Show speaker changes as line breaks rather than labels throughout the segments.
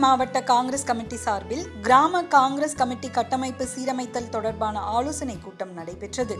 மாவட்ட காங்கிரஸ் கமிட்டி சார்பில் கிராம காங்கிரஸ் கமிட்டி கட்டமைப்பு சீரமைத்தல் தொடர்பான ஆலோசனை கூட்டம் நடைபெற்றது.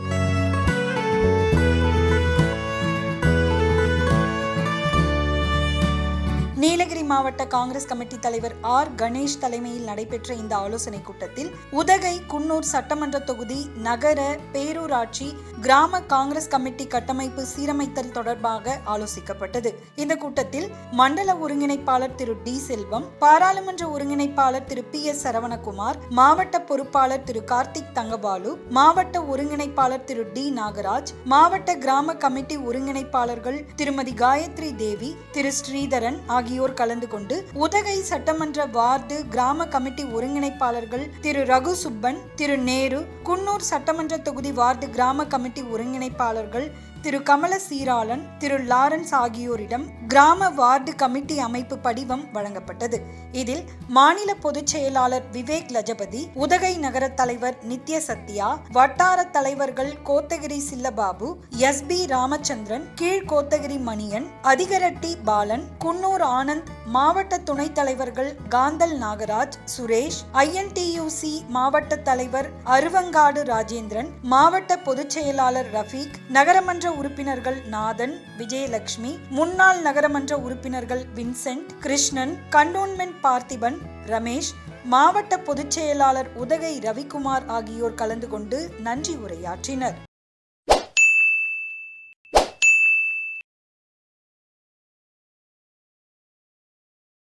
நீலகிரி மாவட்ட காங்கிரஸ் கமிட்டி தலைவர் ஆர். கணேஷ் தலைமையில் நடைபெற்ற இந்த ஆலோசனை கூட்டத்தில் உதகை, குன்னூர் சட்டமன்ற தொகுதி, நகர, பேரூராட்சி, கிராம காங்கிரஸ் கமிட்டி கட்டமைப்பு சீரமைத்தல் தொடர்பாக ஆலோசிக்கப்பட்டது. இந்த கூட்டத்தில் மண்டல ஒருங்கிணைப்பாளர் திரு டி. செல்வம், பாராளுமன்ற ஒருங்கிணைப்பாளர் திரு பி. எஸ். சரவணகுமார், மாவட்ட பொறுப்பாளர் திரு கார்த்திக் தங்கபாலு, மாவட்ட ஒருங்கிணைப்பாளர் திரு டி. நாகராஜ், மாவட்ட கிராம கமிட்டி ஒருங்கிணைப்பாளர்கள் திருமதி காயத்ரி தேவி, திரு ஸ்ரீதரன் ஆகியோர் கலந்து கொண்டு உதகை சட்டமன்ற வார்டு கிராம கமிட்டி ஒருங்கிணைப்பாளர்கள் திரு ரகு சுப்பன், திரு நேரு, குன்னூர் சட்டமன்ற தொகுதி வார்டு கிராம கமிட்டி ஒருங்கிணைப்பாளர்கள் திரு கமல சீராளன், திரு லாரன்ஸ் ஆகியோரிடம் கிராம வார்டு கமிட்டி அமைப்பு படிவம் வழங்கப்பட்டது. இதில் மாநில பொதுச் செயலாளர் விவேக் லஜபதி, உதகை நகர தலைவர் நித்ய சத்யா, வட்டார தலைவர்கள் கோத்தகிரி சில்லபாபு, எஸ். பி. ராமச்சந்திரன், கீழ் கோத்தகிரி மணியன், அதிகரட்டி பாலன், குன்னூர் ஆனந்த், மாவட்ட துணைத் தலைவர்கள் காந்தல் நாகராஜ், சுரேஷ், INTUC மாவட்ட தலைவர் அருவங்காடு ராஜேந்திரன், மாவட்ட பொதுச் செயலாளர் ரஃபீக், நகரமன்ற உறுப்பினர்கள் நாதன், விஜயலட்சுமி, முன்னாள் நகரமன்ற உறுப்பினர்கள் வின்சென்ட், கிருஷ்ணன், கண்டோன்மெண்ட் பார்த்திபன், ரமேஷ், மாவட்ட பொதுச் செயலாளர் உதகை ரவிக்குமார் ஆகியோர் கலந்து கொண்டு நன்றி உரையாற்றினர்.